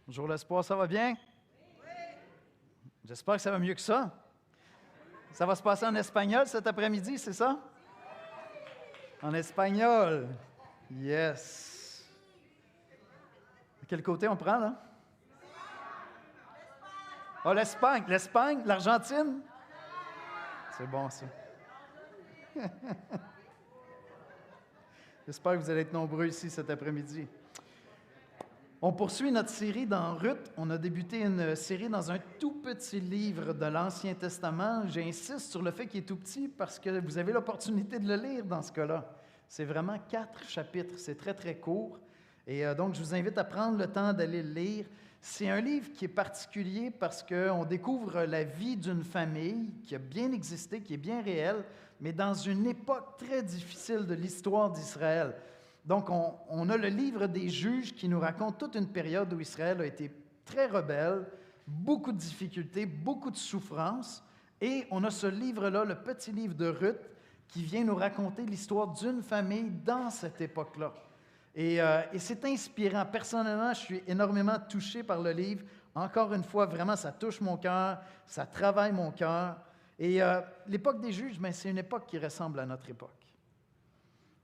Bonjour l'espoir, ça va bien? J'espère que ça va mieux que ça. Ça va se passer en espagnol cet après-midi, c'est ça? En espagnol. Yes. De quel côté on prend, là? Oh, l'Espagne. L'Espagne? L'Argentine? C'est bon, ça. J'espère que vous allez être nombreux ici cet après-midi. On poursuit notre série dans Ruth. On a débuté une série dans un tout petit livre de l'Ancien Testament. J'insiste sur le fait qu'il est tout petit parce que vous avez l'opportunité de le lire dans ce cas-là. C'est vraiment 4 chapitres. C'est très, très court. Et donc, je vous invite à prendre le temps d'aller le lire. C'est un livre qui est particulier parce qu'on découvre la vie d'une famille qui a bien existé, qui est bien réelle, mais dans une époque très difficile de l'histoire d'Israël. Donc, on a le livre des Juges qui nous raconte toute une période où Israël a été très rebelle, beaucoup de difficultés, beaucoup de souffrances. Et on a ce livre-là, le petit livre de Ruth, qui vient nous raconter l'histoire d'une famille dans cette époque-là. Et c'est inspirant. Personnellement, je suis énormément touché par le livre. Encore une fois, vraiment, ça touche mon cœur, ça travaille mon cœur. Et l'époque des Juges, bien, c'est une époque qui ressemble à notre époque.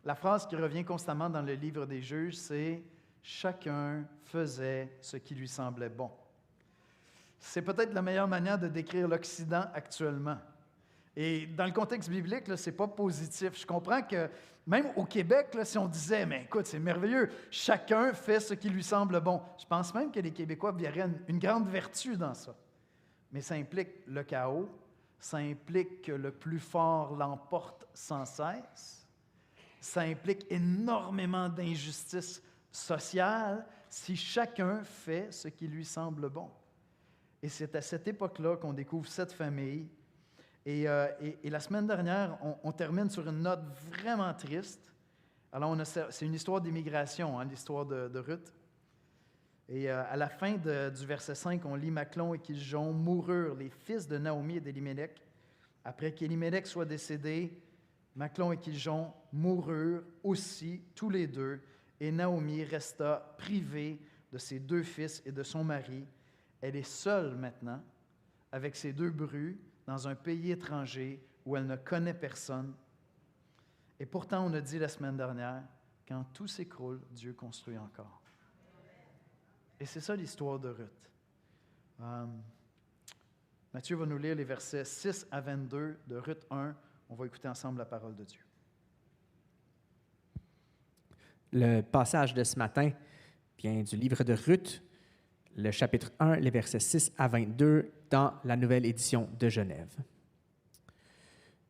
La phrase qui revient constamment dans le livre des Juges, c'est « Chacun faisait ce qui lui semblait bon ». C'est peut-être la meilleure manière de décrire l'Occident actuellement. Et dans le contexte biblique, ce n'est pas positif. Je comprends que même au Québec, là, si on disait « Mais écoute, c'est merveilleux, chacun fait ce qui lui semble bon », je pense même que les Québécois verraient une grande vertu dans ça. Mais ça implique le chaos, ça implique que le plus fort l'emporte sans cesse. Ça implique énormément d'injustice sociale si chacun fait ce qui lui semble bon. Et c'est à cette époque-là qu'on découvre cette famille. Et la semaine dernière, on termine sur une note vraiment triste. Alors, c'est une histoire d'immigration, l'histoire de Ruth. Et à la fin du verset 5, on lit « Machlon et Kiljon moururent, les fils de Naomi et d'Élimélec. Après qu'Élimélec soit décédé, Machlon et Kiljon moururent aussi, tous les deux, et Naomi resta privée de ses 2 fils et de son mari. Elle est seule maintenant, avec ses 2 brus, dans un pays étranger où elle ne connaît personne. Et pourtant, on a dit la semaine dernière, quand tout s'écroule, Dieu construit encore. Et c'est ça l'histoire de Ruth. Matthieu va nous lire les versets 6 à 22 de Ruth 1. On va écouter ensemble la parole de Dieu. Le passage de ce matin vient du livre de Ruth, le chapitre 1, les versets 6 à 22, dans la nouvelle édition de Genève.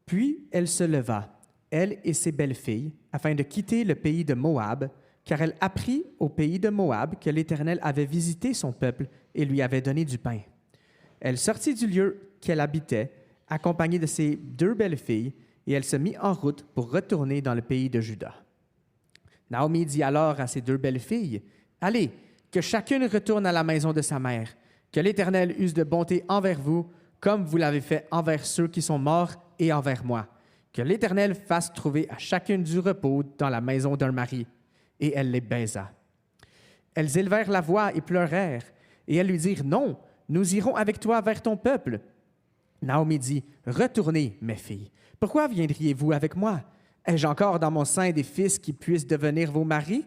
Puis elle se leva, elle et ses belles-filles, afin de quitter le pays de Moab, car elle apprit au pays de Moab que l'Éternel avait visité son peuple et lui avait donné du pain. Elle sortit du lieu qu'elle habitait, accompagnée de ses 2 belles-filles, et elle se mit en route pour retourner dans le pays de Juda. Naomi dit alors à ses 2 belles-filles, « Allez, que chacune retourne à la maison de sa mère, que l'Éternel use de bonté envers vous, comme vous l'avez fait envers ceux qui sont morts et envers moi. Que l'Éternel fasse trouver à chacune du repos dans la maison d'un mari. » Et elle les baisa. Elles élevèrent la voix et pleurèrent, et elles lui dirent, « Non, nous irons avec toi vers ton peuple. » Naomi dit, « Retournez, mes filles. Pourquoi viendriez-vous avec moi? Ai-je encore dans mon sein des fils qui puissent devenir vos maris?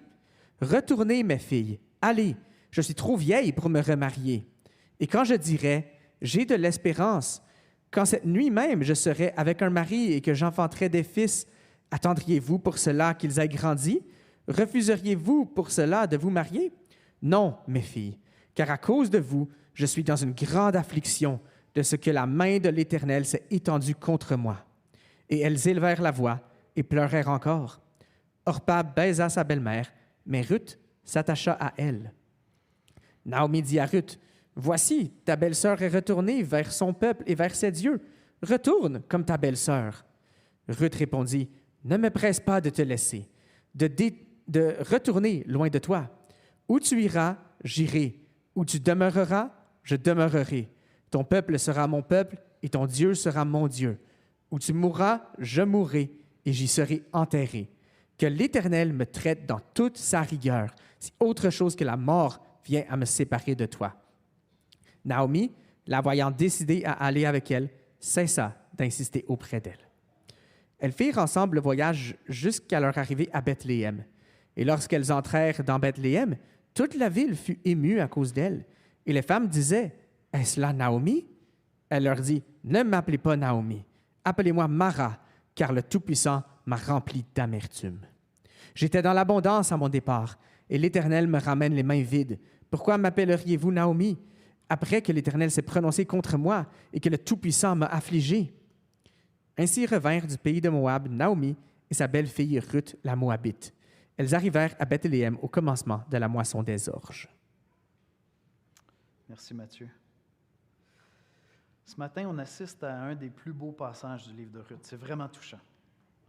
Retournez, mes filles. Allez, je suis trop vieille pour me remarier. Et quand je dirai, j'ai de l'espérance, quand cette nuit même je serai avec un mari et que j'enfanterai des fils, attendriez-vous pour cela qu'ils aient grandi? Refuseriez-vous pour cela de vous marier? Non, mes filles, car à cause de vous, je suis dans une grande affliction de ce que la main de l'Éternel s'est étendue contre moi. » Et elles élevèrent la voix et pleurèrent encore. Orpa baisa sa belle-mère, mais Ruth s'attacha à elle. Naomi dit à Ruth, « Voici, ta belle-sœur est retournée vers son peuple et vers ses dieux. Retourne comme ta belle-sœur. » Ruth répondit, « Ne me presse pas de te laisser, de retourner loin de toi. Où tu iras, j'irai. Où tu demeureras, je demeurerai. Ton peuple sera mon peuple et ton Dieu sera mon Dieu. Où tu mourras, je mourrai et j'y serai enterré. Que l'Éternel me traite dans toute sa rigueur, si autre chose que la mort vient à me séparer de toi. » Naomi, la voyant décidée à aller avec elle, cessa d'insister auprès d'elle. Elles firent ensemble le voyage jusqu'à leur arrivée à Bethléem. Et lorsqu'elles entrèrent dans Bethléem, toute la ville fut émue à cause d'elles. Et les femmes disaient, « Est-ce là Naomi? » Elle leur dit, « Ne m'appelez pas Naomi, appelez-moi Mara, car le Tout-Puissant m'a rempli d'amertume. J'étais dans l'abondance à mon départ, et l'Éternel me ramène les mains vides. Pourquoi m'appelleriez-vous Naomi, après que l'Éternel s'est prononcé contre moi et que le Tout-Puissant m'a affligé? » Ainsi revinrent du pays de Moab Naomi et sa belle-fille Ruth la Moabite. Elles arrivèrent à Bethléem au commencement de la moisson des orges. Merci Mathieu. Ce matin, on assiste à un des plus beaux passages du livre de Ruth. C'est vraiment touchant.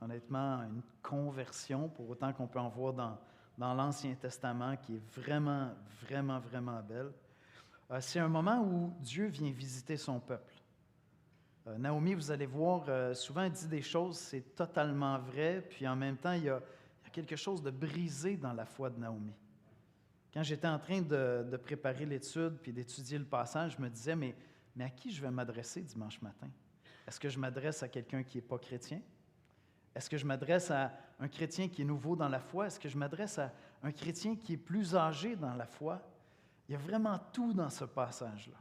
Honnêtement, une conversion, pour autant qu'on peut en voir dans l'Ancien Testament, qui est vraiment, vraiment, vraiment belle. C'est un moment où Dieu vient visiter son peuple. Naomi, vous allez voir, souvent elle dit des choses, c'est totalement vrai, puis en même temps, il y a quelque chose de brisé dans la foi de Naomi. Quand j'étais en train de préparer l'étude puis d'étudier le passage, je me disais, mais à qui je vais m'adresser dimanche matin? Est-ce que je m'adresse à quelqu'un qui n'est pas chrétien? Est-ce que je m'adresse à un chrétien qui est nouveau dans la foi? Est-ce que je m'adresse à un chrétien qui est plus âgé dans la foi? Il y a vraiment tout dans ce passage-là.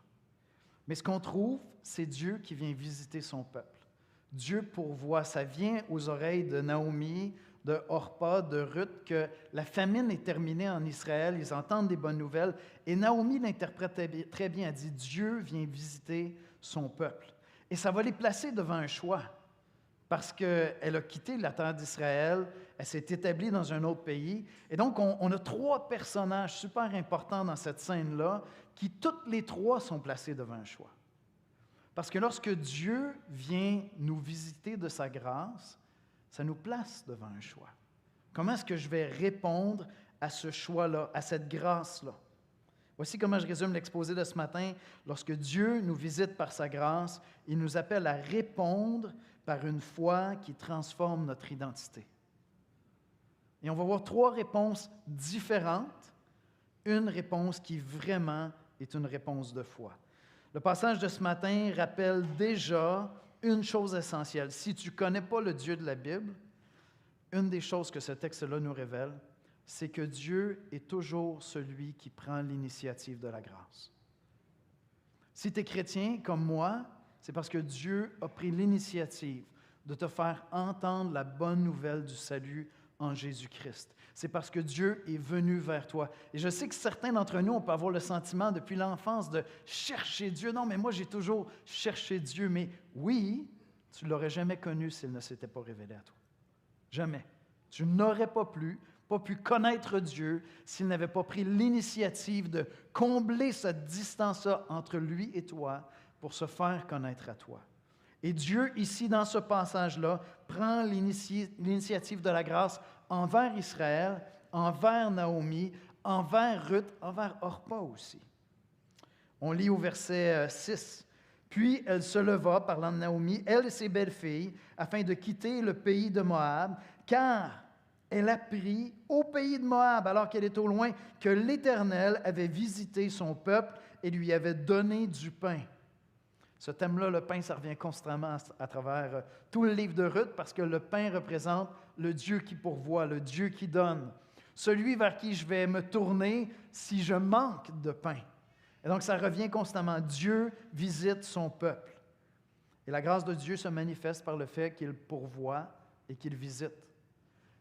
Mais ce qu'on trouve, c'est Dieu qui vient visiter son peuple. Dieu pourvoit. Ça vient aux oreilles de Naomi, de Orpa, de Ruth, que la famine est terminée en Israël. Ils entendent des bonnes nouvelles. Et Naomi l'interprète très bien. Elle dit, Dieu vient visiter son peuple. Et ça va les placer devant un choix. Parce qu'elle a quitté la terre d'Israël, elle s'est établie dans un autre pays. Et donc, on a trois personnages super importants dans cette scène-là, qui toutes les trois sont placés devant un choix. Parce que lorsque Dieu vient nous visiter de sa grâce, ça nous place devant un choix. Comment est-ce que je vais répondre à ce choix-là, à cette grâce-là? Voici comment je résume l'exposé de ce matin. Lorsque Dieu nous visite par sa grâce, il nous appelle à répondre par une foi qui transforme notre identité. Et on va voir trois réponses différentes. Une réponse qui vraiment est une réponse de foi. Le passage de ce matin rappelle déjà une chose essentielle. Si tu ne connais pas le Dieu de la Bible, une des choses que ce texte-là nous révèle, c'est que Dieu est toujours celui qui prend l'initiative de la grâce. Si tu es chrétien comme moi, c'est parce que Dieu a pris l'initiative de te faire entendre la bonne nouvelle du salut en Jésus-Christ. C'est parce que Dieu est venu vers toi. Et je sais que certains d'entre nous, on peut avoir le sentiment depuis l'enfance de chercher Dieu. Non, mais moi, j'ai toujours cherché Dieu. Mais oui, tu ne l'aurais jamais connu s'il ne s'était pas révélé à toi. Jamais. Tu n'aurais pas pu connaître Dieu s'il n'avait pas pris l'initiative de combler cette distance-là entre lui et toi pour se faire connaître à toi. Et Dieu, ici, dans ce passage-là, prend l'initiative de la grâce envers Israël, envers Naomi, envers Ruth, envers Orpa aussi. On lit au verset 6. « Puis elle se leva, parlant de Naomi, elle et ses belles-filles, afin de quitter le pays de Moab, car elle apprit au pays de Moab, alors qu'elle est au loin, que l'Éternel avait visité son peuple et lui avait donné du pain. » Ce thème-là, le pain, ça revient constamment à travers tout le livre de Ruth, parce que le pain représente le Dieu qui pourvoit, le Dieu qui donne, celui vers qui je vais me tourner si je manque de pain. Et donc, ça revient constamment. Dieu visite son peuple. Et la grâce de Dieu se manifeste par le fait qu'il pourvoit et qu'il visite.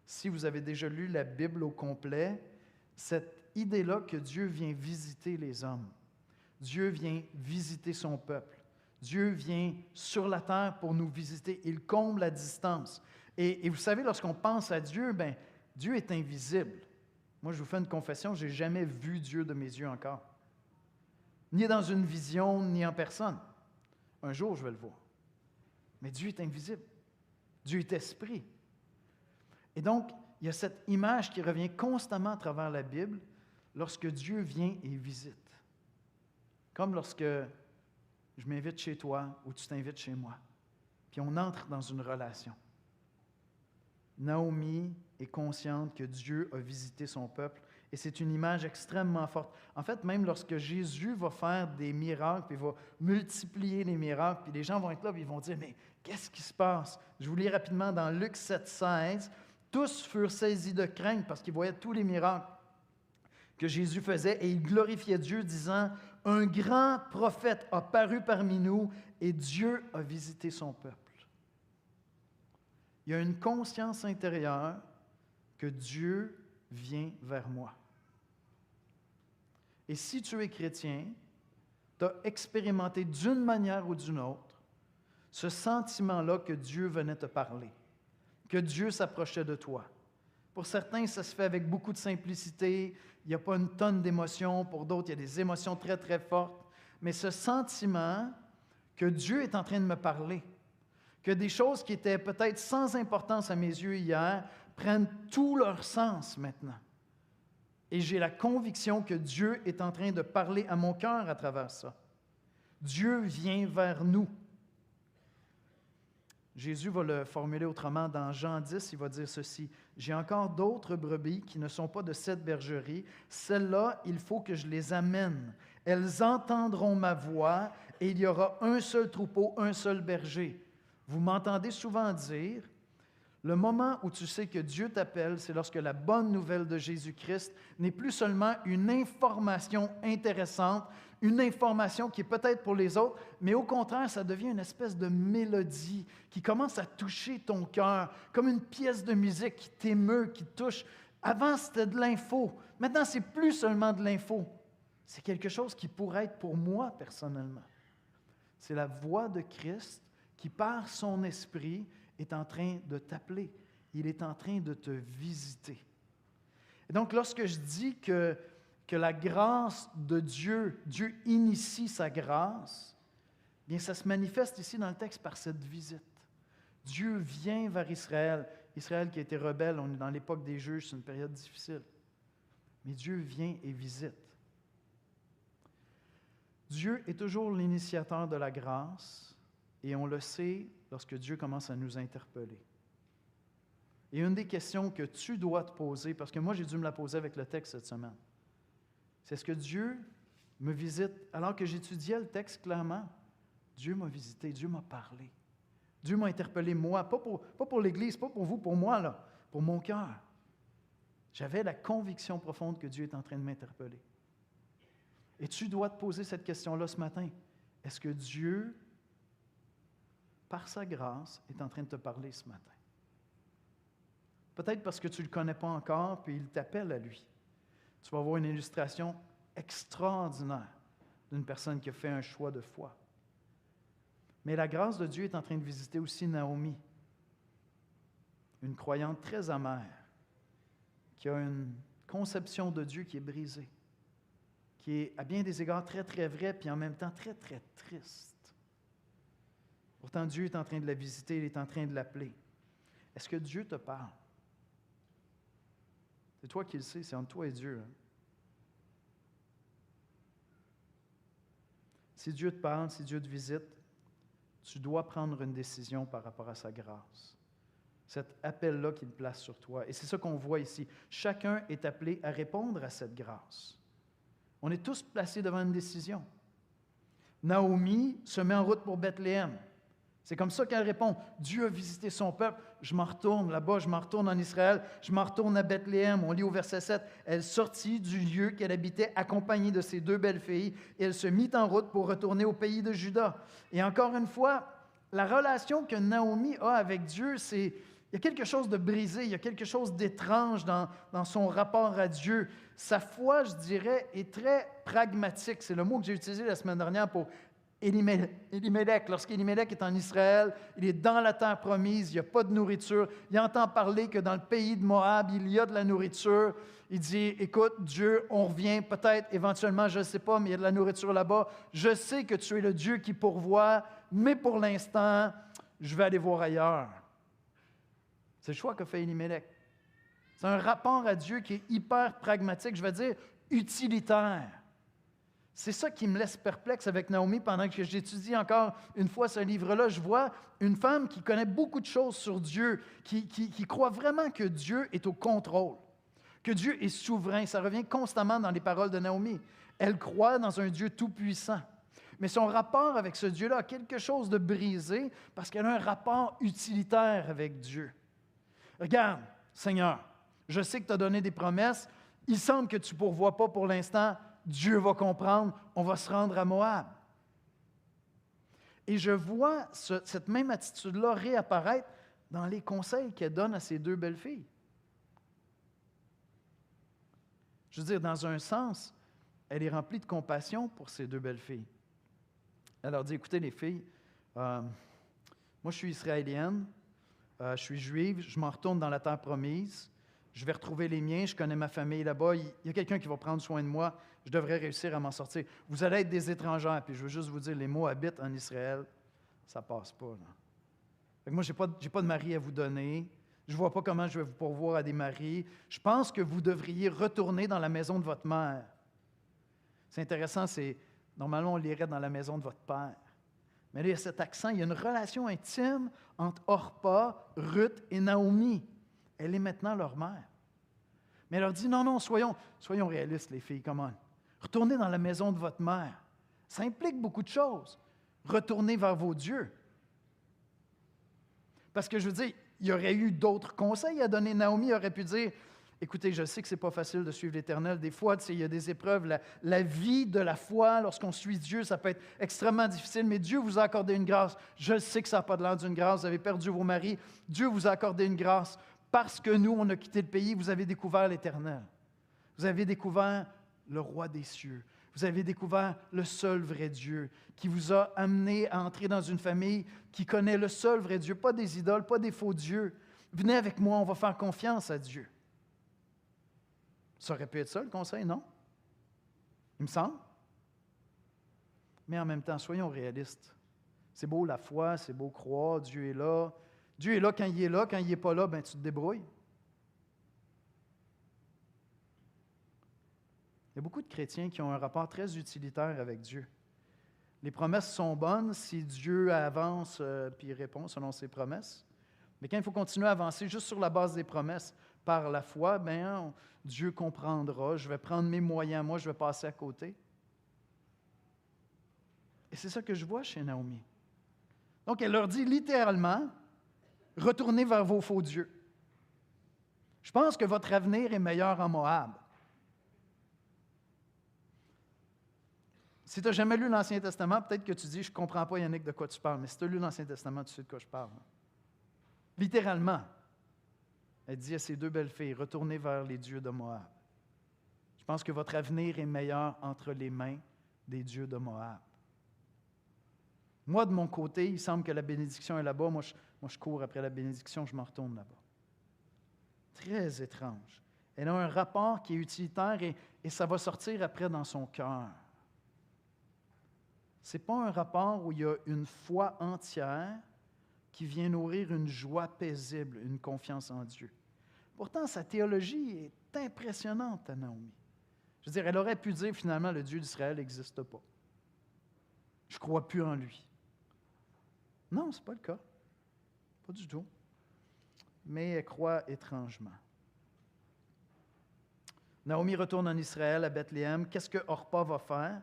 Si vous avez déjà lu la Bible au complet, cette idée-là que Dieu vient visiter les hommes, Dieu vient visiter son peuple, Dieu vient sur la terre pour nous visiter. Il comble la distance. Et vous savez, lorsqu'on pense à Dieu, Dieu est invisible. Moi, je vous fais une confession, je n'ai jamais vu Dieu de mes yeux encore. Ni dans une vision, ni en personne. Un jour, je vais le voir. Mais Dieu est invisible. Dieu est esprit. Et donc, il y a cette image qui revient constamment à travers la Bible lorsque Dieu vient et visite. Comme lorsque je m'invite chez toi ou tu t'invites chez moi. Puis on entre dans une relation. Naomi est consciente que Dieu a visité son peuple Et c'est une image extrêmement forte. En fait, même lorsque Jésus va faire des miracles, puis il va multiplier les miracles, puis les gens vont être là, puis ils vont dire, mais qu'est-ce qui se passe? Je vous lis rapidement dans Luc 7,16. Tous furent saisis de crainte parce qu'ils voyaient tous les miracles que Jésus faisait et ils glorifiaient Dieu, disant, « Un grand prophète a paru parmi nous et Dieu a visité son peuple. » Il y a une conscience intérieure que Dieu vient vers moi. Et si tu es chrétien, tu as expérimenté d'une manière ou d'une autre ce sentiment-là que Dieu venait te parler, que Dieu s'approchait de toi. Pour certains, ça se fait avec beaucoup de simplicité, il n'y a pas une tonne d'émotions, pour d'autres, il y a des émotions très, très fortes, mais ce sentiment que Dieu est en train de me parler, que des choses qui étaient peut-être sans importance à mes yeux hier prennent tout leur sens maintenant. Et j'ai la conviction que Dieu est en train de parler à mon cœur à travers ça. Dieu vient vers nous. Jésus va le formuler autrement dans Jean 10, il va dire ceci, « J'ai encore d'autres brebis qui ne sont pas de cette bergerie. Celles-là, il faut que je les amène. Elles entendront ma voix et il y aura un seul troupeau, un seul berger. » Vous m'entendez souvent dire, le moment où tu sais que Dieu t'appelle, c'est lorsque la bonne nouvelle de Jésus-Christ n'est plus seulement une information intéressante, une information qui est peut-être pour les autres, mais au contraire, ça devient une espèce de mélodie qui commence à toucher ton cœur, comme une pièce de musique qui t'émeut, qui te touche. Avant, c'était de l'info. Maintenant, c'est plus seulement de l'info. C'est quelque chose qui pourrait être pour moi personnellement. C'est la voix de Christ qui, par son esprit, est en train de t'appeler. Il est en train de te visiter. Et donc, lorsque je dis que la grâce de Dieu, Dieu initie sa grâce, bien, ça se manifeste ici dans le texte par cette visite. Dieu vient vers Israël. Israël qui a été rebelle, on est dans l'époque des juges, c'est une période difficile. Mais Dieu vient et visite. Dieu est toujours l'initiateur de la grâce, et on le sait lorsque Dieu commence à nous interpeller. Et une des questions que tu dois te poser, parce que moi j'ai dû me la poser avec le texte cette semaine, c'est est-ce que Dieu me visite? Alors que j'étudiais le texte clairement, Dieu m'a visité, Dieu m'a parlé. Dieu m'a interpellé, moi, pas pour l'Église, pas pour vous, pour moi, là, pour mon cœur. J'avais la conviction profonde que Dieu est en train de m'interpeller. Et tu dois te poser cette question-là ce matin. Est-ce que Dieu, par sa grâce, est en train de te parler ce matin? Peut-être parce que tu ne le connais pas encore, puis il t'appelle à lui. Tu vas avoir une illustration extraordinaire d'une personne qui a fait un choix de foi. Mais la grâce de Dieu est en train de visiter aussi Naomi, une croyante très amère, qui a une conception de Dieu qui est brisée, qui est à bien des égards très, très vraie, puis en même temps très, très triste. Pourtant, Dieu est en train de la visiter, il est en train de l'appeler. Est-ce que Dieu te parle? C'est toi qui le sais, c'est entre toi et Dieu. Hein? Si Dieu te parle, si Dieu te visite, tu dois prendre une décision par rapport à sa grâce. Cet appel-là qu'il place sur toi. Et c'est ça qu'on voit ici. Chacun est appelé à répondre à cette grâce. On est tous placés devant une décision. Naomi se met en route pour Bethléem. C'est comme ça qu'elle répond. Dieu a visité son peuple. Je m'en retourne là-bas, je m'en retourne en Israël, je m'en retourne à Bethléem. On lit au verset 7. Elle sortit du lieu qu'elle habitait accompagnée de ses 2 belles filles et elle se mit en route pour retourner au pays de Juda. Et encore une fois, la relation que Naomi a avec Dieu, il y a quelque chose de brisé, il y a quelque chose d'étrange dans son rapport à Dieu. Sa foi, je dirais, est très pragmatique. C'est le mot que j'ai utilisé la semaine dernière pour Élimélec. Lorsqu'Élimélec est en Israël, il est dans la terre promise, il n'y a pas de nourriture. Il entend parler que dans le pays de Moab, il y a de la nourriture. Il dit, écoute, Dieu, on revient peut-être éventuellement, je ne sais pas, mais il y a de la nourriture là-bas. Je sais que tu es le Dieu qui pourvoit, mais pour l'instant, je vais aller voir ailleurs. C'est le choix qu'a fait Élimélec. C'est un rapport à Dieu qui est hyper pragmatique, je vais dire utilitaire. C'est ça qui me laisse perplexe avec Naomi pendant que j'étudie encore une fois ce livre-là. Je vois une femme qui connaît beaucoup de choses sur Dieu, qui croit vraiment que Dieu est au contrôle, que Dieu est souverain. Ça revient constamment dans les paroles de Naomi. Elle croit dans un Dieu tout-puissant. Mais son rapport avec ce Dieu-là a quelque chose de brisé parce qu'elle a un rapport utilitaire avec Dieu. Regarde, Seigneur, je sais que tu as donné des promesses. Il semble que tu ne pourvois pas pour l'instant. Dieu va comprendre. On va se rendre à Moab. Et je vois cette même attitude-là réapparaître dans les conseils qu'elle donne à ses deux belles-filles. Je veux dire, dans un sens, elle est remplie de compassion pour ses deux belles-filles. Elle leur dit, écoutez les filles, moi je suis israélienne, je suis juive, je m'en retourne dans la terre promise, je vais retrouver les miens, je connais ma famille là-bas, il y a quelqu'un qui va prendre soin de moi, je devrais réussir à m'en sortir. Vous allez être des étrangères, puis je veux juste vous dire, les Moabites en Israël, ça ne passe pas. Là. Fait que moi, je n'ai pas de mari à vous donner, je ne vois pas comment je vais vous pourvoir à des maris. Je pense que vous devriez retourner dans la maison de votre mère. C'est intéressant, normalement, on lirait dans la maison de votre père. Mais là, il y a cet accent, il y a une relation intime entre Orpa, Ruth et Naomi. Elle est maintenant leur mère. Mais elle leur dit, non, soyons réalistes, les filles, comment? Retournez dans la maison de votre mère. Ça implique beaucoup de choses. Retournez vers vos dieux. Parce que je veux dire, il y aurait eu d'autres conseils à donner. Naomi aurait pu dire, écoutez, je sais que ce n'est pas facile de suivre l'Éternel. Des fois, il y a des épreuves. La vie de la foi, lorsqu'on suit Dieu, ça peut être extrêmement difficile, mais Dieu vous a accordé une grâce. Je sais que ça n'a pas de l'air d'une grâce. Vous avez perdu vos maris. Dieu vous a accordé une grâce. Parce que nous, on a quitté le pays, vous avez découvert l'Éternel. Vous avez découvert le roi des cieux. Vous avez découvert le seul vrai Dieu qui vous a amené à entrer dans une famille qui connaît le seul vrai Dieu, pas des idoles, pas des faux dieux. Venez avec moi, on va faire confiance à Dieu. Ça aurait pu être ça, le conseil, non? Il me semble. Mais en même temps, soyons réalistes. C'est beau la foi, c'est beau croire, Dieu est là. Dieu est là quand il n'est pas là, ben tu te débrouilles. Il y a beaucoup de chrétiens qui ont un rapport très utilitaire avec Dieu. Les promesses sont bonnes si Dieu avance puis répond selon ses promesses. Mais quand il faut continuer à avancer juste sur la base des promesses, par la foi, bien, Dieu comprendra, je vais prendre mes moyens, moi je vais passer à côté. Et c'est ça que je vois chez Naomi. Donc elle leur dit littéralement, retournez vers vos faux dieux. Je pense que votre avenir est meilleur en Moab. Si tu n'as jamais lu l'Ancien Testament, peut-être que tu dis, je ne comprends pas, Yannick, de quoi tu parles. Mais si tu as lu l'Ancien Testament, tu sais de quoi je parle. Littéralement, elle dit à ses deux belles filles, retournez vers les dieux de Moab. Je pense que votre avenir est meilleur entre les mains des dieux de Moab. Moi, de mon côté, il semble que la bénédiction est là-bas. Moi, je cours après la bénédiction, je m'en retourne là-bas. Très étrange. Elle a un rapport qui est utilitaire et ça va sortir après dans son cœur. Ce n'est pas un rapport où il y a une foi entière qui vient nourrir une joie paisible, une confiance en Dieu. Pourtant, sa théologie est impressionnante à Naomi. Je veux dire, elle aurait pu dire finalement, le Dieu d'Israël n'existe pas. Je ne crois plus en lui. Non, ce n'est pas le cas. Pas du tout. Mais elle croit étrangement. Naomi retourne en Israël, à Bethléem. Qu'est-ce que Orpa va faire?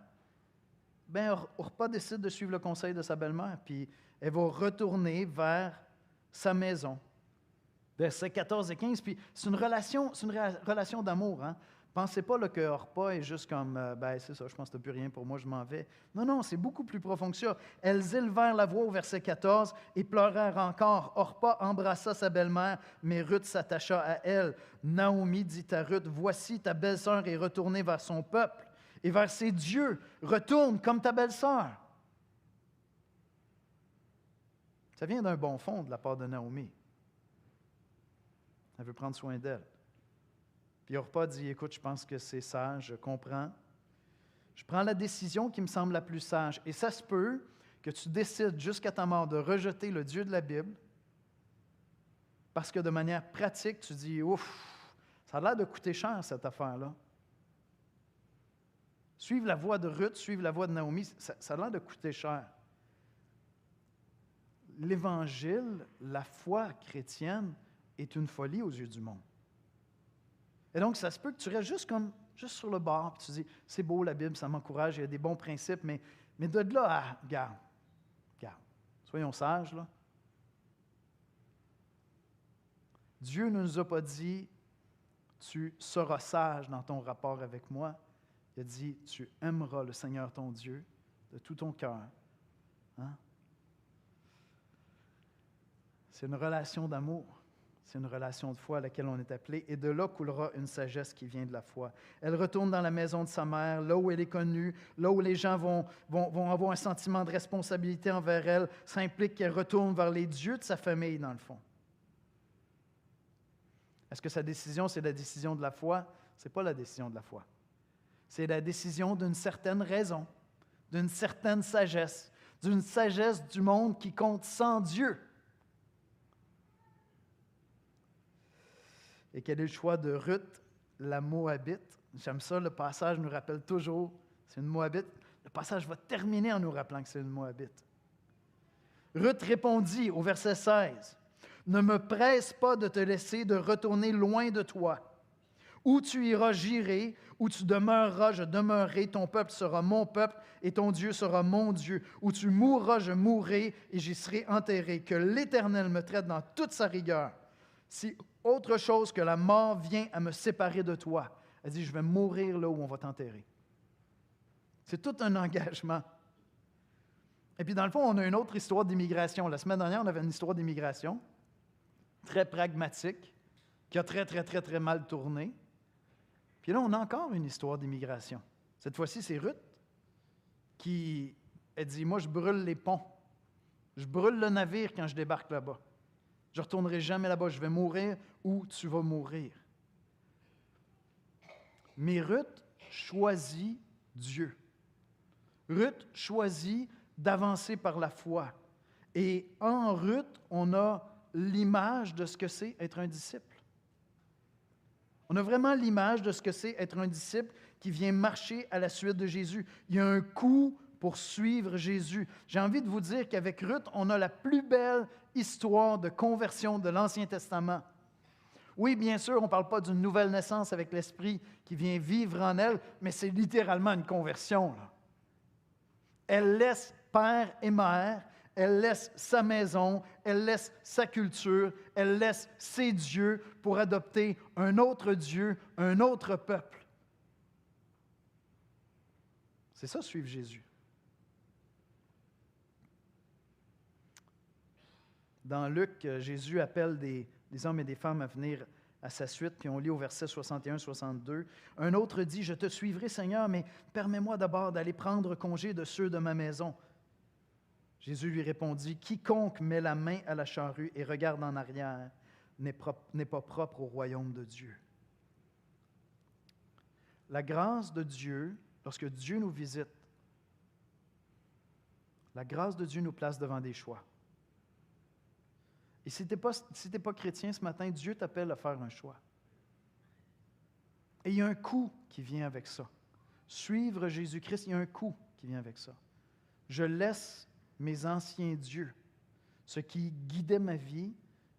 Bien, Orpa décide de suivre le conseil de sa belle-mère, puis elle va retourner vers sa maison. Versets 14 et 15, puis c'est une relation d'amour. Hein? Pensez pas là, que Orpa est juste comme, c'est ça, je pense que tu n'as plus rien pour moi, je m'en vais. Non, c'est beaucoup plus profond que ça. Elles élevèrent la voix au verset 14 et pleurèrent encore. Orpa embrassa sa belle-mère, mais Ruth s'attacha à elle. Naomi dit à Ruth, voici ta belle-sœur est retournée vers son peuple et vers ses dieux. Retourne comme ta belle-sœur. Ça vient d'un bon fond de la part de Naomi. Elle veut prendre soin d'elle. Puis Orpa dit, écoute, je pense que c'est sage, je comprends. Je prends la décision qui me semble la plus sage. Et ça se peut que tu décides jusqu'à ta mort de rejeter le Dieu de la Bible parce que de manière pratique, tu dis, ouf, ça a l'air de coûter cher cette affaire-là. Suivre la voie de Ruth, suivre la voie de Naomi, ça a l'air de coûter cher. L'Évangile, la foi chrétienne, est une folie aux yeux du monde. Et donc, ça se peut que tu restes juste sur le bord, puis tu dis, c'est beau la Bible, ça m'encourage, il y a des bons principes, mais de là à, regarde, soyons sages, là. Dieu ne nous a pas dit, tu seras sage dans ton rapport avec moi. Il a dit, tu aimeras le Seigneur ton Dieu de tout ton cœur. Hein? C'est une relation d'amour. C'est une relation de foi à laquelle on est appelé. Et de là coulera une sagesse qui vient de la foi. Elle retourne dans la maison de sa mère, là où elle est connue, là où les gens vont avoir un sentiment de responsabilité envers elle. Ça implique qu'elle retourne vers les dieux de sa famille, dans le fond. Est-ce que sa décision, c'est la décision de la foi? Ce n'est pas la décision de la foi. C'est la décision d'une certaine raison, d'une certaine sagesse, d'une sagesse du monde qui compte sans Dieu. Et quel est le choix de Ruth, la Moabite? J'aime ça, le passage nous rappelle toujours, c'est une Moabite. Le passage va terminer en nous rappelant que c'est une Moabite. Ruth répondit au verset 16, « Ne me presse pas de te laisser de retourner loin de toi. Où tu iras, j'irai, où tu demeureras, je demeurerai, ton peuple sera mon peuple et ton Dieu sera mon Dieu. Où tu mourras, je mourrai et j'y serai enterré. Que l'Éternel me traite dans toute sa rigueur. Si autre chose que la mort vient à me séparer de toi. » Elle dit, je vais mourir là où on va t'enterrer. C'est tout un engagement. Et puis dans le fond, on a une autre histoire d'immigration. La semaine dernière, on avait une histoire d'immigration, très pragmatique, qui a très, très, très, très mal tourné. Puis là, on a encore une histoire d'immigration. Cette fois-ci, c'est Ruth qui elle dit, moi, je brûle les ponts. Je brûle le navire quand je débarque là-bas. Je ne retournerai jamais là-bas. Je vais mourir où tu vas mourir. Mais Ruth choisit Dieu. Ruth choisit d'avancer par la foi. Et en Ruth, on a l'image de ce que c'est être un disciple. On a vraiment l'image de ce que c'est être un disciple qui vient marcher à la suite de Jésus. Il y a un coût pour suivre Jésus. J'ai envie de vous dire qu'avec Ruth, on a la plus belle histoire de conversion de l'Ancien Testament. Oui, bien sûr, on ne parle pas d'une nouvelle naissance avec l'Esprit qui vient vivre en elle, mais c'est littéralement une conversion, là. Elle laisse père et mère, elle laisse sa maison, elle laisse sa culture, elle laisse ses dieux pour adopter un autre Dieu, un autre peuple. C'est ça, suivre Jésus. Dans Luc, Jésus appelle des hommes et des femmes à venir à sa suite, puis on lit au verset 61-62. Un autre dit, « Je te suivrai, Seigneur, mais permets-moi d'abord d'aller prendre congé de ceux de ma maison. » Jésus lui répondit, « Quiconque met la main à la charrue et regarde en arrière n'est pas propre au royaume de Dieu. » La grâce de Dieu, lorsque Dieu nous visite, la grâce de Dieu nous place devant des choix. Et si tu n'es pas chrétien ce matin, Dieu t'appelle à faire un choix. Et il y a un coût qui vient avec ça. Suivre Jésus-Christ, il y a un coût qui vient avec ça. Je laisse mes anciens dieux, ce qui guidait ma vie,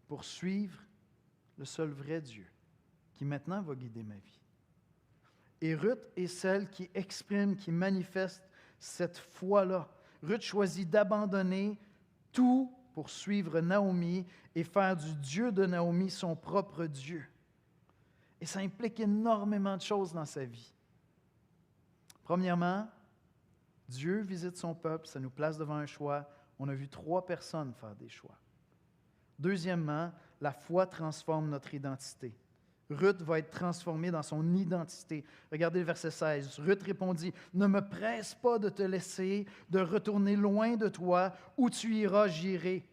pour suivre le seul vrai Dieu, qui maintenant va guider ma vie. Et Ruth est celle qui exprime, qui manifeste cette foi-là. Ruth choisit d'abandonner tout pour suivre Naomi et faire du Dieu de Naomi son propre Dieu. Et ça implique énormément de choses dans sa vie. Premièrement, Dieu visite son peuple, ça nous place devant un choix. On a vu 3 personnes faire des choix. Deuxièmement, la foi transforme notre identité. Ruth va être transformée dans son identité. Regardez le verset 16. Ruth répondit, « Ne me presse pas de te laisser, de retourner loin de toi. Où tu iras, j'irai.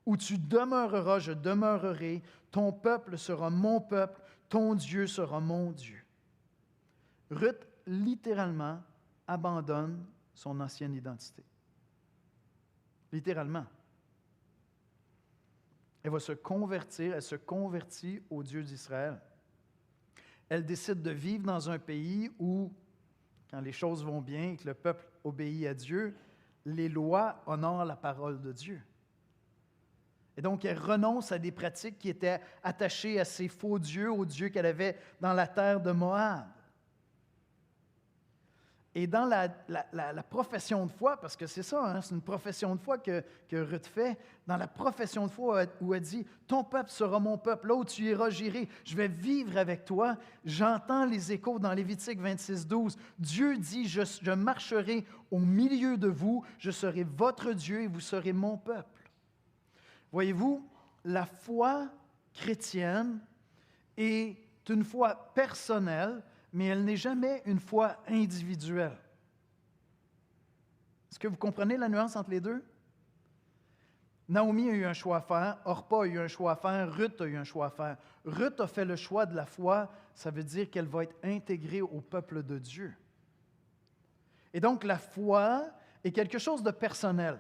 Où tu demeureras, je demeurerai. Ton peuple sera mon peuple. Ton Dieu sera mon Dieu. » Ruth, littéralement, abandonne son ancienne identité. Littéralement. Elle va se convertir, elle se convertit au Dieu d'Israël. Elle décide de vivre dans un pays où, quand les choses vont bien et que le peuple obéit à Dieu, les lois honorent la parole de Dieu. Et donc, elle renonce à des pratiques qui étaient attachées à ces faux dieux, aux dieux qu'elle avait dans la terre de Moab. Et dans la profession de foi, parce que c'est ça, hein, c'est une profession de foi que Ruth fait, dans la profession de foi où elle dit « Ton peuple sera mon peuple, là où tu iras, j'irai, je vais vivre avec toi », j'entends les échos dans Lévitique 26, 12. Dieu dit « Je marcherai au milieu de vous, je serai votre Dieu et vous serez mon peuple ». Voyez-vous, la foi chrétienne est une foi personnelle, mais elle n'est jamais une foi individuelle. Est-ce que vous comprenez la nuance entre les deux? Naomi a eu un choix à faire, Orpa a eu un choix à faire, Ruth a eu un choix à faire. Ruth a fait le choix de la foi, ça veut dire qu'elle va être intégrée au peuple de Dieu. Et donc la foi est quelque chose de personnel.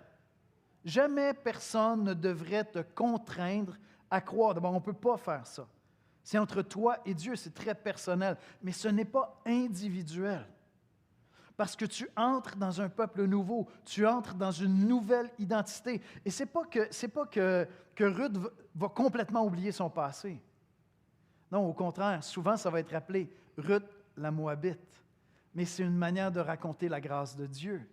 Jamais personne ne devrait te contraindre à croire. D'abord, on ne peut pas faire ça. C'est entre toi et Dieu, c'est très personnel, mais ce n'est pas individuel. Parce que tu entres dans un peuple nouveau, tu entres dans une nouvelle identité. Et ce n'est pas que Ruth va complètement oublier son passé. Non, au contraire, souvent ça va être appelé Ruth la Moabite. Mais c'est une manière de raconter la grâce de Dieu.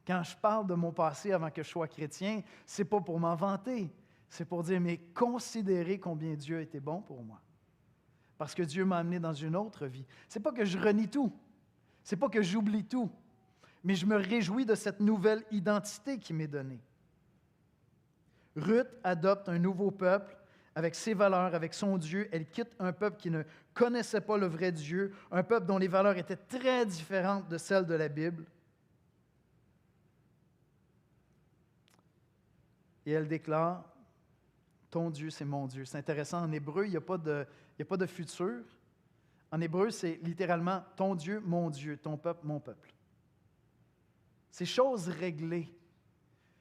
Quand je parle de mon passé avant que je sois chrétien, ce n'est pas pour m'en vanter, c'est pour dire, mais considérez combien Dieu a été bon pour moi. Parce que Dieu m'a amené dans une autre vie. Ce n'est pas que je renie tout. Ce n'est pas que j'oublie tout. Mais je me réjouis de cette nouvelle identité qui m'est donnée. Ruth adopte un nouveau peuple avec ses valeurs, avec son Dieu. Elle quitte un peuple qui ne connaissait pas le vrai Dieu, un peuple dont les valeurs étaient très différentes de celles de la Bible. Et elle déclare, « Ton Dieu, c'est mon Dieu ». C'est intéressant, en hébreu, il n'y a pas de futur. En hébreu, c'est littéralement « ton Dieu, ton peuple, mon peuple ». C'est chose réglée.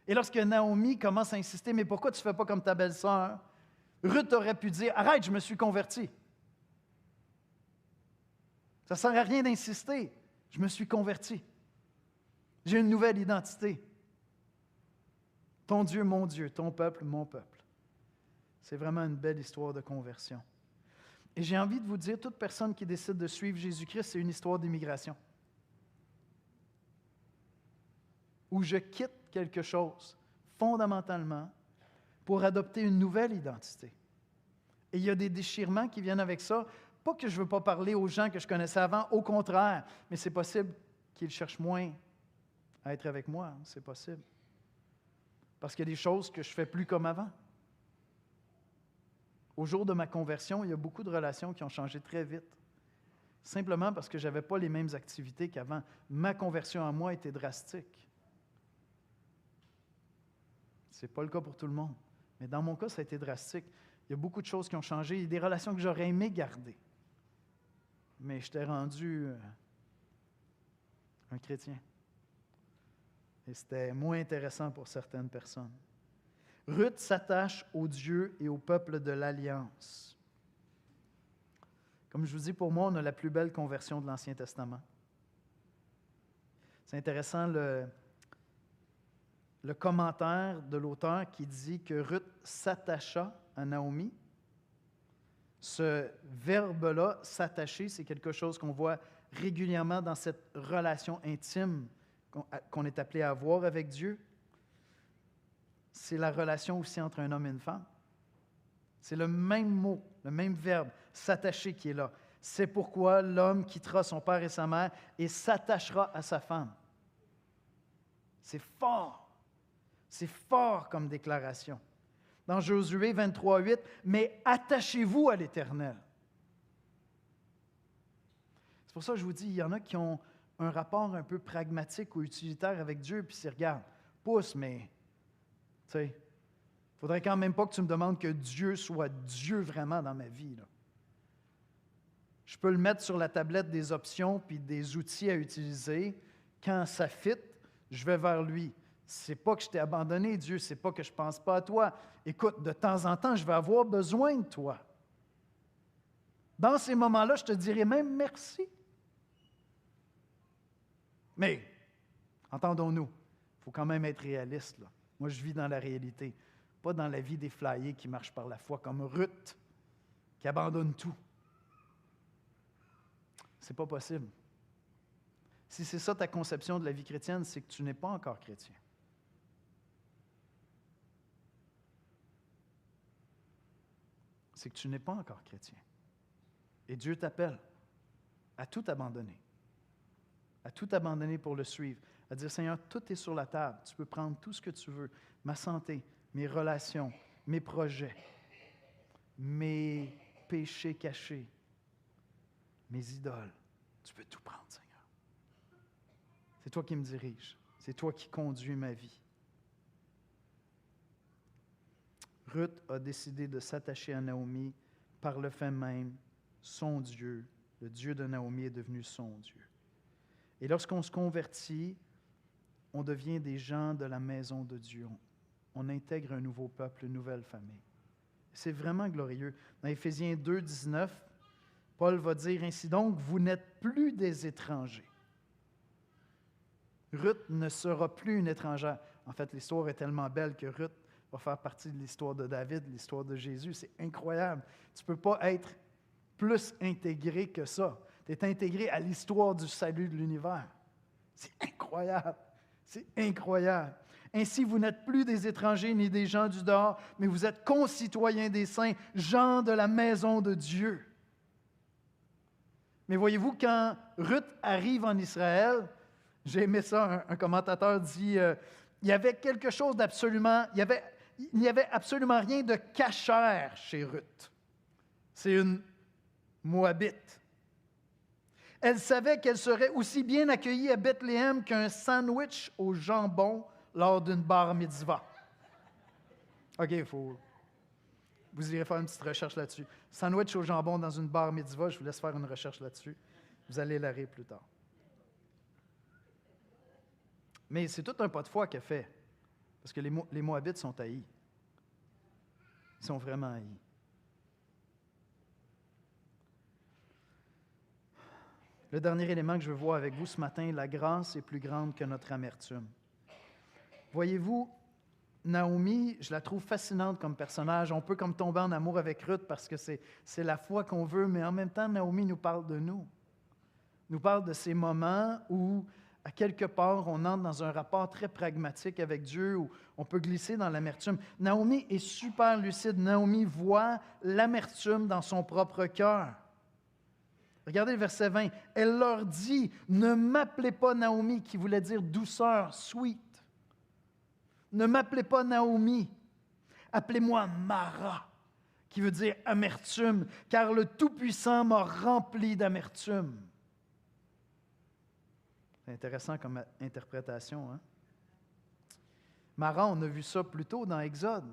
Et lorsque Naomi commence à insister « Mais pourquoi tu ne fais pas comme ta belle-sœur ?» Ruth aurait pu dire « Arrête, je me suis convertie. » Ça ne sert à rien d'insister. Je me suis convertie. J'ai une nouvelle identité. Ton Dieu, ton peuple, mon peuple. C'est vraiment une belle histoire de conversion. Et j'ai envie de vous dire, toute personne qui décide de suivre Jésus-Christ, c'est une histoire d'immigration. Où je quitte quelque chose, fondamentalement, pour adopter une nouvelle identité. Et il y a des déchirements qui viennent avec ça. Pas que je ne veux pas parler aux gens que je connaissais avant, au contraire, mais c'est possible qu'ils cherchent moins à être avec moi. C'est possible. Parce qu'il y a des choses que je ne fais plus comme avant. Au jour de ma conversion, il y a beaucoup de relations qui ont changé très vite. Simplement parce que je n'avais pas les mêmes activités qu'avant. Ma conversion à moi était drastique. Ce n'est pas le cas pour tout le monde. Mais dans mon cas, ça a été drastique. Il y a beaucoup de choses qui ont changé. Il y a des relations que j'aurais aimé garder. Mais j'étais rendu un chrétien. Et c'était moins intéressant pour certaines personnes. Ruth s'attache au Dieu et au peuple de l'Alliance. Comme je vous dis, pour moi, on a la plus belle conversion de l'Ancien Testament. C'est intéressant le commentaire de l'auteur qui dit que Ruth s'attacha à Naomi. Ce verbe-là, s'attacher, c'est quelque chose qu'on voit régulièrement dans cette relation intime qu'on est appelé à avoir avec Dieu. C'est la relation aussi entre un homme et une femme. C'est le même mot, le même verbe, s'attacher, qui est là. C'est pourquoi l'homme quittera son père et sa mère et s'attachera à sa femme. C'est fort. C'est fort comme déclaration. Dans Josué 23, 8, « Mais attachez-vous à l'Éternel. » C'est pour ça que je vous dis, il y en a qui ont un rapport un peu pragmatique ou utilitaire avec Dieu, puis ils regardent, pousse, mais, tu sais, il ne faudrait quand même pas que tu me demandes que Dieu soit Dieu vraiment dans ma vie, là. Je peux le mettre sur la tablette des options puis des outils à utiliser. Quand ça fit, je vais vers lui. C'est pas que je t'ai abandonné, Dieu, c'est pas que je ne pense pas à toi. Écoute, de temps en temps, je vais avoir besoin de toi. Dans ces moments-là, je te dirai même merci. Mais, entendons-nous, il faut quand même être réaliste, là. Moi, je vis dans la réalité. pas dans la vie des flyers qui marchent par la foi, comme Ruth, qui abandonne tout. C'est pas possible. Si c'est ça ta conception de la vie chrétienne, c'est que tu n'es pas encore chrétien. C'est que tu n'es pas encore chrétien. Et Dieu t'appelle à tout abandonner. À tout abandonner pour le suivre. À dire, Seigneur, tout est sur la table. Tu peux prendre tout ce que tu veux. Ma santé, mes relations, mes projets, mes péchés cachés, mes idoles. Tu peux tout prendre, Seigneur. C'est toi qui me dirige. C'est toi qui conduis ma vie. Ruth a décidé de s'attacher à Naomi par le fait même, son Dieu, le Dieu de Naomi est devenu son Dieu. Et lorsqu'on se convertit, on devient des gens de la maison de Dieu. On intègre un nouveau peuple, une nouvelle famille. C'est vraiment glorieux. Dans Éphésiens 2, 19, Paul va dire ainsi donc, vous n'êtes plus des étrangers. Ruth ne sera plus une étrangère. En fait, l'histoire est tellement belle que Ruth va faire partie de l'histoire de David, l'histoire de Jésus. C'est incroyable. Tu ne peux pas être plus intégré que ça. Tu es intégré à l'histoire du salut de l'univers. C'est incroyable. C'est incroyable. Ainsi, vous n'êtes plus des étrangers ni des gens du dehors, mais vous êtes concitoyens des saints, gens de la maison de Dieu. Mais voyez-vous, quand Ruth arrive en Israël, j'ai aimé ça, un commentateur dit, il y avait quelque chose d'absolument, il n'y avait absolument rien de cachère chez Ruth. C'est une Moabite. Elle savait qu'elle serait aussi bien accueillie à Bethléem qu'un sandwich au jambon lors d'une bar mitzvah. OK, vous irez faire une petite recherche là-dessus. Sandwich au jambon dans une bar mitzvah, je vous laisse faire une recherche là-dessus. Vous allez la rire plus tard. Mais c'est tout un pas de foi qu'elle fait. Parce que les Moabites sont haïs. Ils sont vraiment haïs. Le dernier élément que je veux voir avec vous ce matin, la grâce est plus grande que notre amertume. Voyez-vous, Naomi, je la trouve fascinante comme personnage. On peut comme tomber en amour avec Ruth parce que c'est la foi qu'on veut, mais en même temps, Naomi nous parle de nous. Nous parle de ces moments où, à quelque part, on entre dans un rapport très pragmatique avec Dieu, où on peut glisser dans l'amertume. Naomi est super lucide. Naomi voit l'amertume dans son propre cœur. Regardez le verset 20. Elle leur dit, « Ne m'appelez pas Naomi », qui voulait dire douceur, sweet. Ne m'appelez pas Naomi, appelez-moi Mara, qui veut dire amertume, car le Tout-Puissant m'a rempli d'amertume. C'est intéressant comme interprétation, hein? Mara, on a vu ça plus tôt dans Exode,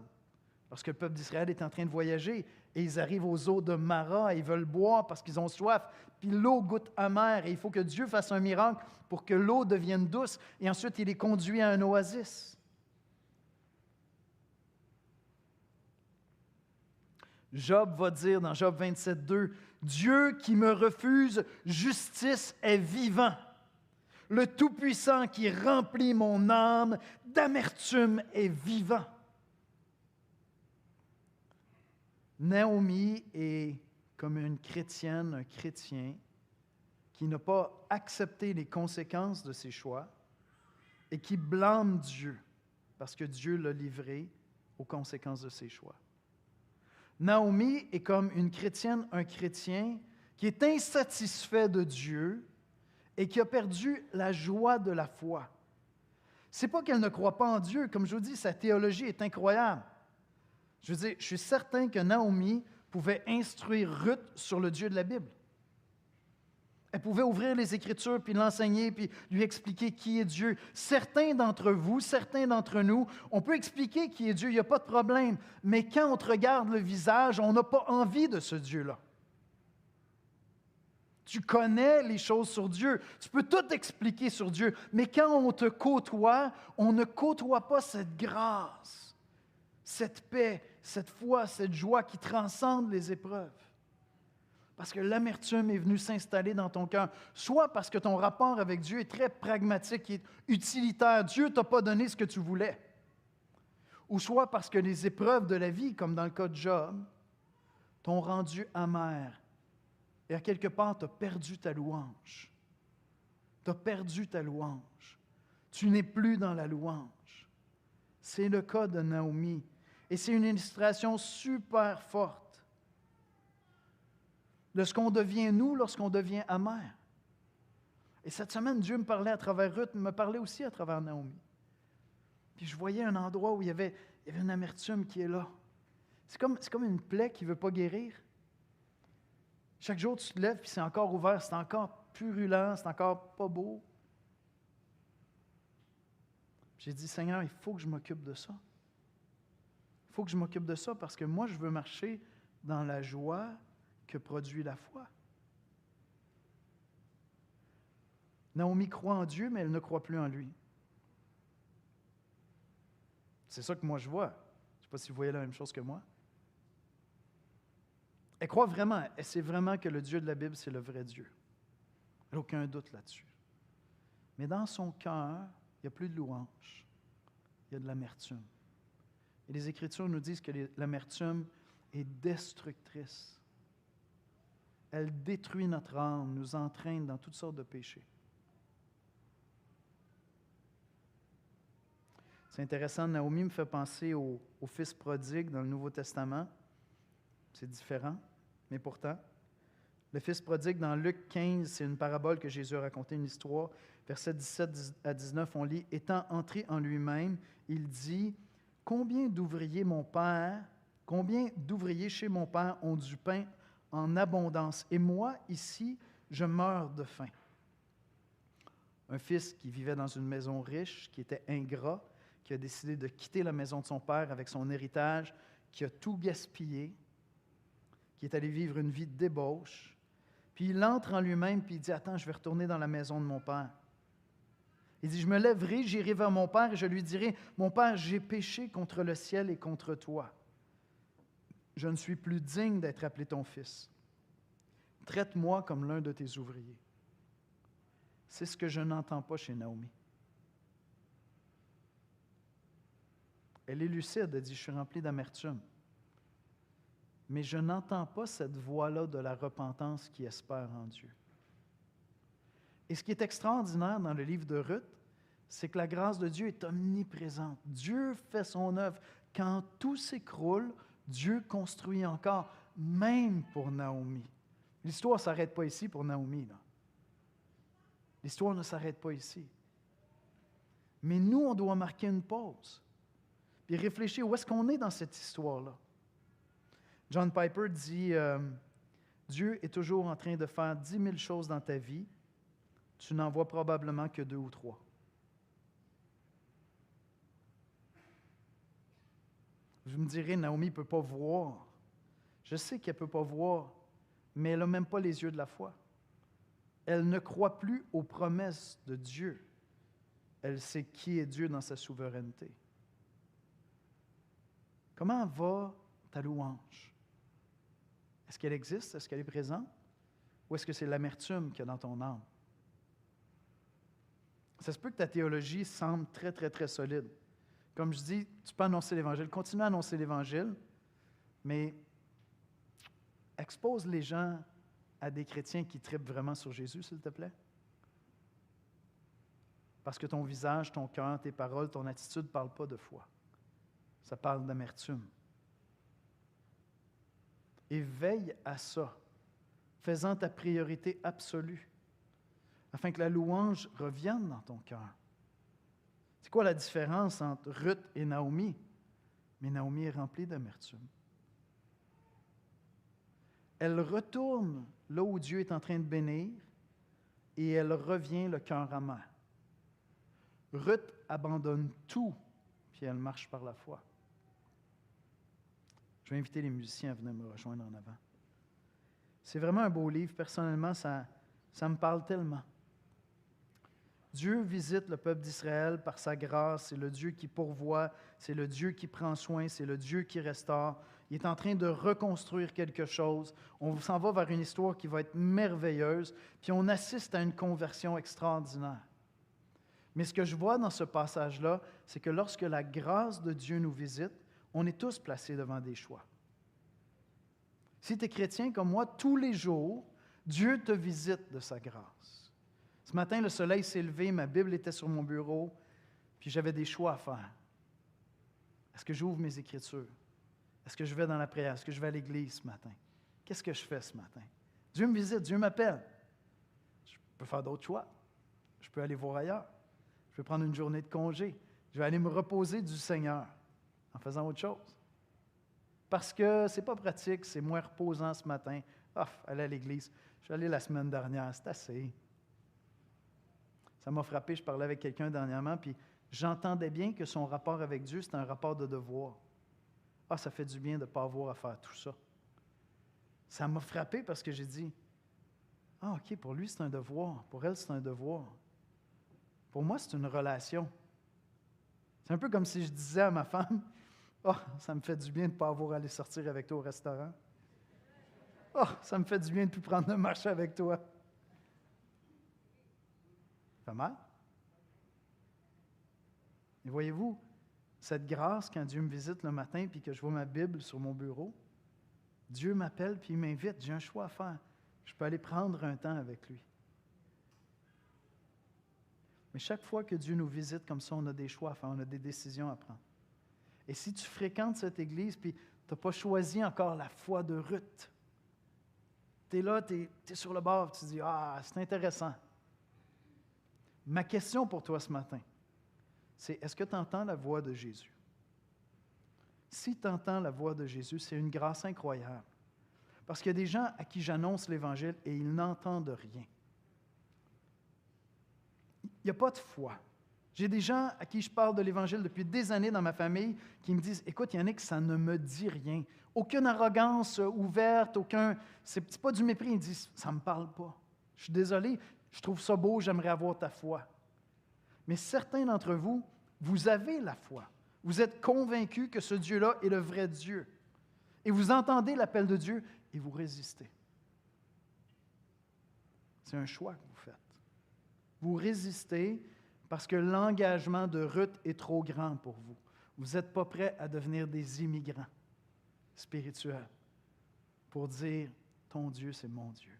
lorsque le peuple d'Israël est en train de voyager et ils arrivent aux eaux de Mara et ils veulent boire parce qu'ils ont soif, puis l'eau goûte amère et il faut que Dieu fasse un miracle pour que l'eau devienne douce et ensuite il les conduit à un oasis. Job va dire dans Job 27, 2, « Dieu qui me refuse justice est vivant. Le Tout-Puissant qui remplit mon âme d'amertume est vivant. » Naomi est comme une chrétienne, un chrétien qui n'a pas accepté les conséquences de ses choix et qui blâme Dieu parce que Dieu l'a livré aux conséquences de ses choix. Naomi est comme une chrétienne, un chrétien qui est insatisfait de Dieu et qui a perdu la joie de la foi. Ce n'est pas qu'elle ne croit pas en Dieu. Comme je vous dis, sa théologie est incroyable. Je veux dire, je suis certain que Naomi pouvait instruire Ruth sur le Dieu de la Bible. Elle pouvait ouvrir les Écritures, puis l'enseigner, puis lui expliquer qui est Dieu. Certains d'entre vous, certains d'entre nous, on peut expliquer qui est Dieu, il n'y a pas de problème. Mais quand on te regarde le visage, on n'a pas envie de ce Dieu-là. Tu connais les choses sur Dieu. Tu peux tout expliquer sur Dieu. Mais quand on te côtoie, on ne côtoie pas cette grâce, cette paix, cette foi, cette joie qui transcende les épreuves. Parce que l'amertume est venue s'installer dans ton cœur, soit parce que ton rapport avec Dieu est très pragmatique, est utilitaire. Dieu ne t'a pas donné ce que tu voulais. ou soit parce que les épreuves de la vie, comme dans le cas de Job, t'ont rendu amer. Et à quelque part, tu as perdu ta louange. Tu as perdu ta louange. Tu n'es plus dans la louange. C'est le cas de Naomi. Et c'est une illustration super forte de ce qu'on devient nous lorsqu'on devient amer. Et cette semaine, Dieu me parlait à travers Ruth, me parlait aussi à travers Naomi. Puis je voyais un endroit où il y avait une amertume qui est là. C'est comme une plaie qui ne veut pas guérir. Chaque jour, tu te lèves, puis c'est encore ouvert, c'est encore purulent, c'est encore pas beau. J'ai dit, Seigneur, il faut que je m'occupe de ça. Il faut que je m'occupe de ça parce que moi, je veux marcher dans la joie que produit la foi. Naomi croit en Dieu, mais elle ne croit plus en lui. C'est ça que moi je vois. Je ne sais pas si vous voyez la même chose que moi. Elle croit vraiment, elle sait vraiment que le Dieu de la Bible, c'est le vrai Dieu. Elle n'a aucun doute là-dessus. Mais dans son cœur, il n'y a plus de louange. Il y a de l'amertume. Et les Écritures nous disent que l'amertume est destructrice. Elle détruit notre âme, nous entraîne dans toutes sortes de péchés. C'est intéressant, Naomi me fait penser au fils prodigue dans le Nouveau Testament. C'est différent, mais pourtant. Le fils prodigue dans Luc 15, c'est une parabole que Jésus a racontée, une histoire. Versets 17 à 19, on lit « Étant entré en lui-même, il dit, « Combien d'ouvriers chez mon père ont du pain en abondance, et moi, ici, je meurs de faim. » Un fils qui vivait dans une maison riche, qui était ingrat, qui a décidé de quitter la maison de son père avec son héritage, qui a tout gaspillé, qui est allé vivre une vie de débauche. Puis il entre en lui-même, puis il dit, « Attends, je vais retourner dans la maison de mon père. » Il dit, « Je me lèverai, j'irai vers mon père et je lui dirai, « Mon père, j'ai péché contre le ciel et contre toi. Je ne suis plus digne d'être appelé ton fils. Traite-moi comme l'un de tes ouvriers. » C'est ce que je n'entends pas chez Naomi. Elle est lucide, elle dit, « Je suis remplie d'amertume. » Mais je n'entends pas cette voix-là de la repentance qui espère en Dieu. Et ce qui est extraordinaire dans le livre de Ruth, c'est que la grâce de Dieu est omniprésente. Dieu fait son œuvre. Quand tout s'écroule, Dieu construit encore, même pour Naomi. L'histoire ne s'arrête pas ici pour Naomi, là. L'histoire ne s'arrête pas ici. Mais nous, on doit marquer une pause. Puis réfléchir, où est-ce qu'on est dans cette histoire-là? John Piper dit, Dieu est toujours en train de faire 10 000 choses dans ta vie. Tu n'en vois probablement que 2 ou 3. Vous me direz, Naomi ne peut pas voir. Je sais qu'elle ne peut pas voir, mais elle n'a même pas les yeux de la foi. Elle ne croit plus aux promesses de Dieu. Elle sait qui est Dieu dans sa souveraineté. Comment va ta louange? Est-ce qu'elle existe? Est-ce qu'elle est présente? Ou est-ce que c'est l'amertume qu'il y a dans ton âme? Ça se peut que ta théologie semble très, très, très solide. Comme je dis, tu peux annoncer l'Évangile. Continue à annoncer l'Évangile, mais expose les gens à des chrétiens qui trippent vraiment sur Jésus, s'il te plaît. Parce que ton visage, ton cœur, tes paroles, ton attitude ne parlent pas de foi. Ça parle d'amertume. Et veille à ça, faisant ta priorité absolue, afin que la louange revienne dans ton cœur. C'est quoi la différence entre Ruth et Naomi? Mais Naomi est remplie d'amertume. Elle retourne là où Dieu est en train de bénir et elle revient le cœur amer. Ruth abandonne tout, puis elle marche par la foi. Je vais inviter les musiciens à venir me rejoindre en avant. C'est vraiment un beau livre. Personnellement, ça me parle tellement. Dieu visite le peuple d'Israël par sa grâce. C'est le Dieu qui pourvoit, c'est le Dieu qui prend soin, c'est le Dieu qui restaure. Il est en train de reconstruire quelque chose. On s'en va vers une histoire qui va être merveilleuse, puis on assiste à une conversion extraordinaire. Mais ce que je vois dans ce passage-là, c'est que lorsque la grâce de Dieu nous visite, on est tous placés devant des choix. Si tu es chrétien comme moi, tous les jours, Dieu te visite de sa grâce. Ce matin, le soleil s'est levé, ma Bible était sur mon bureau, puis j'avais des choix à faire. Est-ce que j'ouvre mes Écritures? Est-ce que je vais dans la prière? Est-ce que je vais à l'Église ce matin? Qu'est-ce que je fais ce matin? Dieu me visite, Dieu m'appelle. Je peux faire d'autres choix. Je peux aller voir ailleurs. Je peux prendre une journée de congé. Je vais aller me reposer du Seigneur en faisant autre chose. Parce que ce n'est pas pratique, c'est moins reposant ce matin. Aller à l'Église. Je suis allé la semaine dernière, c'est assez. Ça m'a frappé, je parlais avec quelqu'un dernièrement, puis j'entendais bien que son rapport avec Dieu, c'était un rapport de devoir. Ça fait du bien de ne pas avoir à faire tout ça. Ça m'a frappé parce que j'ai dit, OK, pour lui, c'est un devoir. Pour elle, c'est un devoir. Pour moi, c'est une relation. C'est un peu comme si je disais à ma femme, ça me fait du bien de ne pas avoir à aller sortir avec toi au restaurant. Ça me fait du bien de ne plus prendre de marche avec toi. Ça fait mal. Et voyez-vous, cette grâce, quand Dieu me visite le matin puis que je vois ma Bible sur mon bureau, Dieu m'appelle puis il m'invite. J'ai un choix à faire. Je peux aller prendre un temps avec lui. Mais chaque fois que Dieu nous visite comme ça, on a des choix à faire, on a des décisions à prendre. Et si tu fréquentes cette église puis tu n'as pas choisi encore la foi de Ruth, tu es là, tu es sur le bord, tu te dis, c'est intéressant. Ma question pour toi ce matin, c'est est-ce que tu entends la voix de Jésus? Si tu entends la voix de Jésus, c'est une grâce incroyable. Parce qu'il y a des gens à qui j'annonce l'Évangile et ils n'entendent rien. Il n'y a pas de foi. J'ai des gens à qui je parle de l'Évangile depuis des années dans ma famille qui me disent, écoute, Yannick, ça ne me dit rien. Aucune arrogance ouverte, c'est pas du mépris. Ils disent, ça ne me parle pas. Je suis désolé, je trouve ça beau, j'aimerais avoir ta foi. Mais certains d'entre vous, vous avez la foi. Vous êtes convaincus que ce Dieu-là est le vrai Dieu. Et vous entendez l'appel de Dieu et vous résistez. C'est un choix que vous faites. Vous résistez parce que l'engagement de Ruth est trop grand pour vous. Vous n'êtes pas prêts à devenir des immigrants spirituels pour dire, ton Dieu, c'est mon Dieu.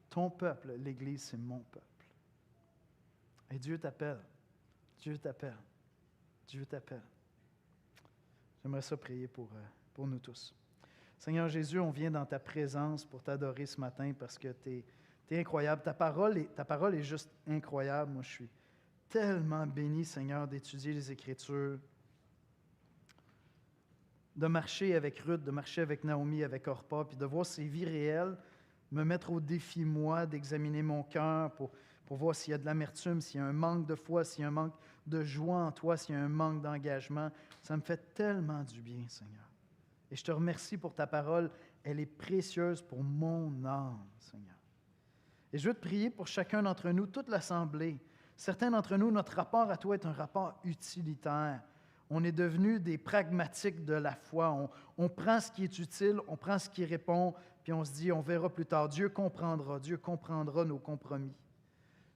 Ton peuple, l'Église, c'est mon peuple. Et Dieu t'appelle. Dieu t'appelle. Dieu t'appelle. J'aimerais ça prier pour nous tous. Seigneur Jésus, on vient dans ta présence pour t'adorer ce matin parce que tu es incroyable. Ta parole est juste incroyable. Moi, je suis tellement béni, Seigneur, d'étudier les Écritures, de marcher avec Ruth, de marcher avec Naomi, avec Orpa, puis de voir ces vies réelles, me mettre au défi, moi, d'examiner mon cœur pour voir s'il y a de l'amertume, s'il y a un manque de foi, s'il y a un manque de joie en toi, s'il y a un manque d'engagement. Ça me fait tellement du bien, Seigneur. Et je te remercie pour ta parole. Elle est précieuse pour mon âme, Seigneur. Et je veux te prier pour chacun d'entre nous, toute l'Assemblée. Certains d'entre nous, notre rapport à toi est un rapport utilitaire. On est devenus des pragmatiques de la foi. On prend ce qui est utile, on prend ce qui répond, puis on se dit, on verra plus tard. Dieu comprendra nos compromis.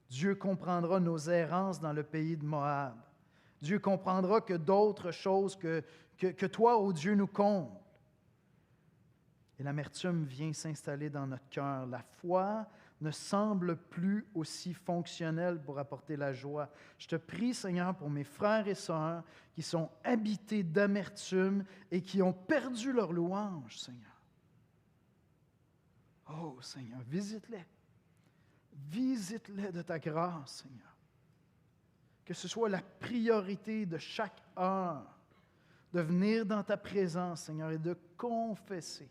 Dieu comprendra nos errances dans le pays de Moab. Dieu comprendra que d'autres choses que toi, ô Dieu, nous comblent. Et l'amertume vient s'installer dans notre cœur. La foi ne semble plus aussi fonctionnelle pour apporter la joie. Je te prie, Seigneur, pour mes frères et sœurs qui sont habités d'amertume et qui ont perdu leur louange, Seigneur. Oh, Seigneur, visite-les. Visite-les de ta grâce, Seigneur. Que ce soit la priorité de chaque heure, de venir dans ta présence, Seigneur, et de confesser.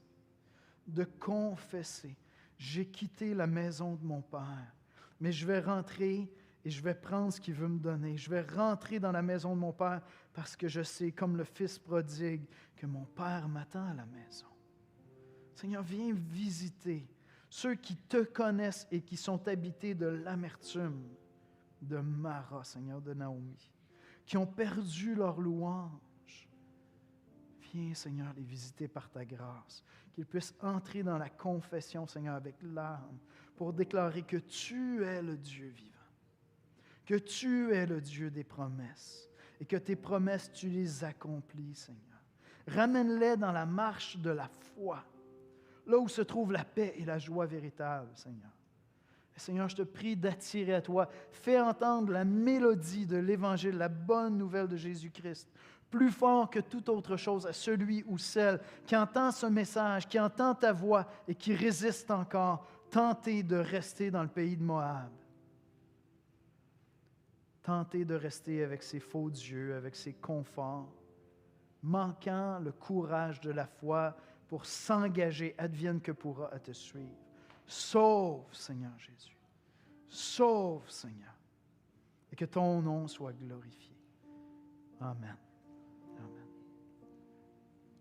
J'ai quitté la maison de mon Père, mais je vais rentrer et je vais prendre ce qu'il veut me donner. Je vais rentrer dans la maison de mon Père parce que je sais, comme le Fils prodigue, que mon Père m'attend à la maison. Seigneur, viens visiter ceux qui te connaissent et qui sont habités de l'amertume de Mara, Seigneur, de Naomi, qui ont perdu leur louange. Viens, Seigneur, les visiter par ta grâce, qu'ils puissent entrer dans la confession, Seigneur, avec l'âme, pour déclarer que tu es le Dieu vivant, que tu es le Dieu des promesses et que tes promesses, tu les accomplis, Seigneur. Ramène-les dans la marche de la foi, là où se trouve la paix et la joie véritable, Seigneur. Et Seigneur, je te prie d'attirer à toi. Fais entendre la mélodie de l'Évangile, la bonne nouvelle de Jésus-Christ, plus fort que toute autre chose à celui ou celle qui entend ce message, qui entend ta voix et qui résiste encore, tenté de rester dans le pays de Moab. Tenté de rester avec ses faux dieux, avec ses conforts, manquant le courage de la foi pour s'engager, advienne que pourra, à te suivre. Sauve, Seigneur Jésus. Sauve, Seigneur. Et que ton nom soit glorifié. Amen.